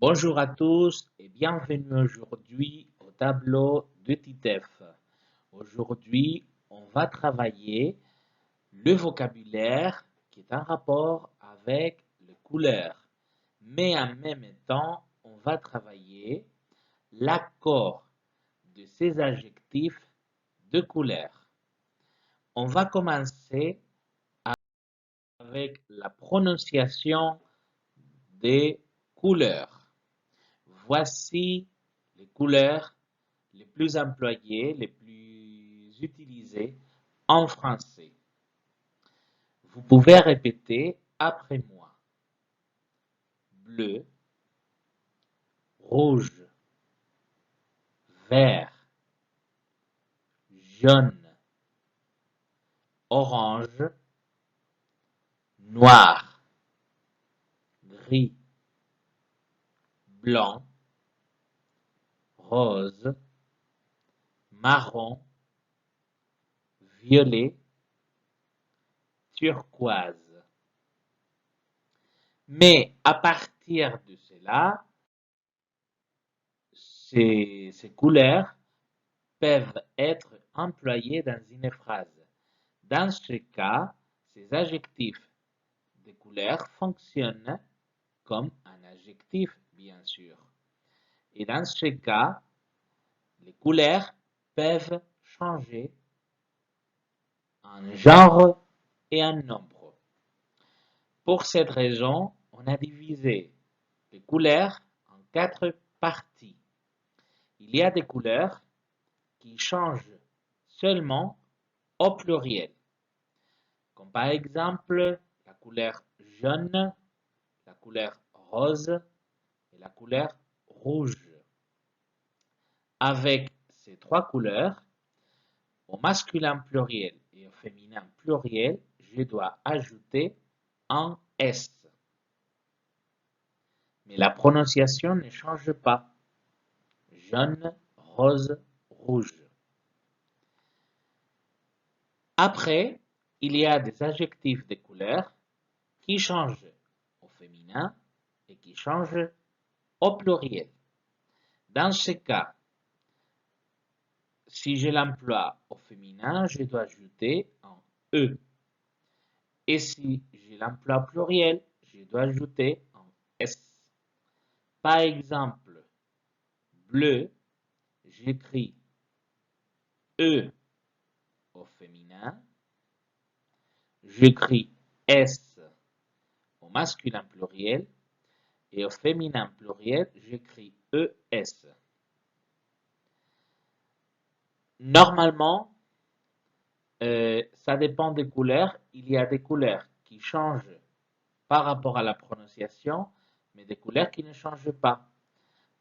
Bonjour à tous et bienvenue aujourd'hui au tableau de TITEF. Aujourd'hui, on va travailler le vocabulaire qui est en rapport avec les couleurs. Mais en même temps, on va travailler l'accord de ces adjectifs de couleur. On va commencer avec la prononciation des couleurs. Voici les couleurs les plus employées, les plus utilisées en français. Vous pouvez répéter après moi. Bleu, rouge, vert, jaune, orange, noir, gris, blanc, rose, marron, violet, turquoise. Mais à partir de cela, ces couleurs peuvent être employées dans une phrase. Dans ce cas, ces adjectifs de couleur fonctionnent comme un adjectif, bien sûr. Et dans ce cas, les couleurs peuvent changer en genre et en nombre. Pour cette raison, on a divisé les couleurs en 4 parties. Il y a des couleurs qui changent seulement au pluriel, comme par exemple la couleur jaune, la couleur rose et la couleur rouge. Avec ces 3 couleurs, au masculin pluriel et au féminin pluriel, je dois ajouter un S. Mais la prononciation ne change pas. Jaune, rose, rouge. Après, il y a des adjectifs de couleur qui changent au féminin et qui changent au pluriel. Dans ce cas, si je l'emploie au féminin, je dois ajouter un E. Et si je l'emploie au pluriel, je dois ajouter un S. Par exemple, bleu, j'écris E au féminin, j'écris S au masculin pluriel et au féminin pluriel, j'écris ES. Normalement, ça dépend des couleurs. Il y a des couleurs qui changent par rapport à la prononciation, mais des couleurs qui ne changent pas.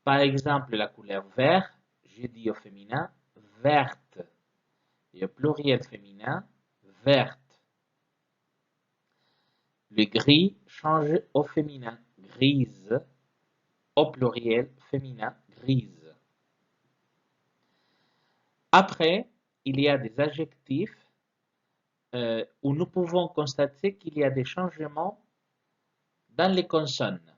Par exemple, la couleur vert, je dis au féminin verte et au pluriel féminin verte. Le gris change au féminin grise, au pluriel féminin grise. Après, il y a des adjectifs où nous pouvons constater qu'il y a des changements dans les consonnes.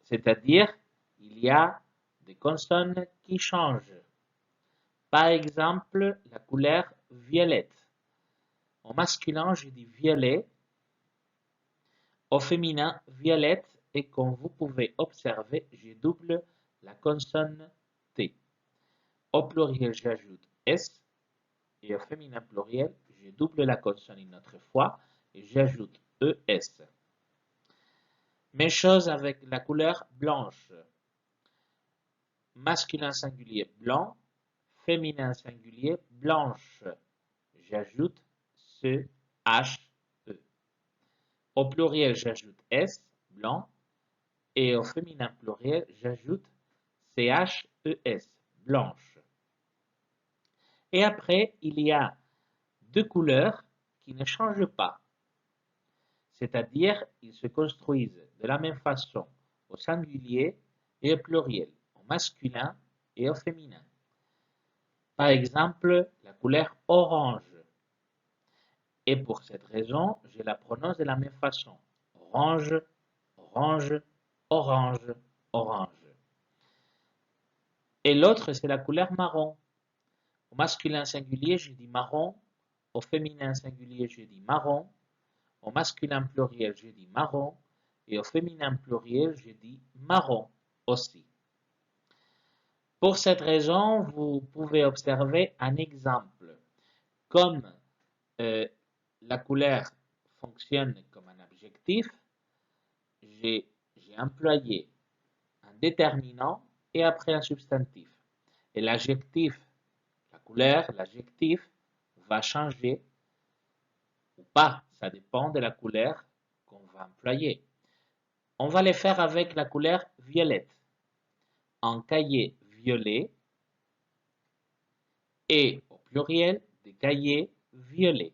C'est-à-dire, il y a des consonnes qui changent. Par exemple, la couleur violette. Au masculin, je dis violet. Au féminin, violette. Et comme vous pouvez observer, je double la consonne T. Au pluriel, j'ajoute S. Et au féminin pluriel, je double la consonne une autre fois et j'ajoute ES. Même chose avec la couleur blanche. Masculin singulier blanc, féminin singulier blanche. J'ajoute ce H, E. Au pluriel, j'ajoute S, blanc. Et au féminin pluriel, j'ajoute CH, ES, blanche. Et après, il y a 2 couleurs qui ne changent pas. C'est-à-dire, ils se construisent de la même façon au singulier et au pluriel, au masculin et au féminin. Par exemple, la couleur orange. Et pour cette raison, je la prononce de la même façon. Orange, orange, orange, orange. Et l'autre, c'est la couleur marron. Au masculin singulier, je dis marron. Au féminin singulier, je dis marron. Au masculin pluriel, je dis marron. Et au féminin pluriel, je dis marron aussi. Pour cette raison, vous pouvez observer un exemple. Comme la couleur fonctionne comme un adjectif, j'ai employé un déterminant et après un substantif. Et l'adjectif, la couleur, l'adjectif va changer ou pas. Ça dépend de la couleur qu'on va employer. On va les faire avec la couleur violette. Un cahier violet et au pluriel des cahiers violets.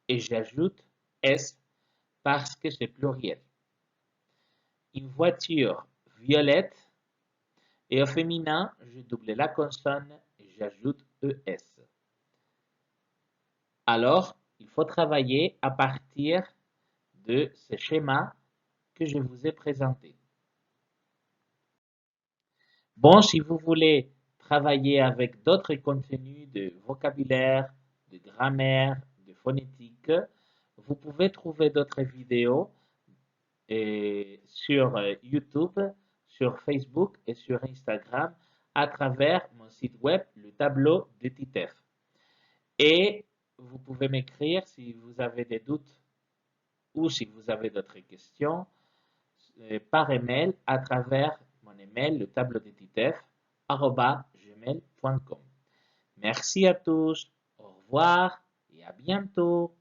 Et j'ajoute S parce que c'est pluriel. Une voiture violette et au féminin, je double la consonne et j'ajoute ES. Alors, il faut travailler à partir de ce schéma que je vous ai présenté. Bon, si vous voulez travailler avec d'autres contenus de vocabulaire, de grammaire, de phonétique, vous pouvez trouver d'autres vidéos sur YouTube, sur Facebook et sur Instagram à travers mon site web, le tableau de Titeuf. Et vous pouvez m'écrire si vous avez des doutes ou si vous avez d'autres questions par email à travers mon email, le tableau de Titeuf, @gmail.com. Merci à tous, au revoir et à bientôt.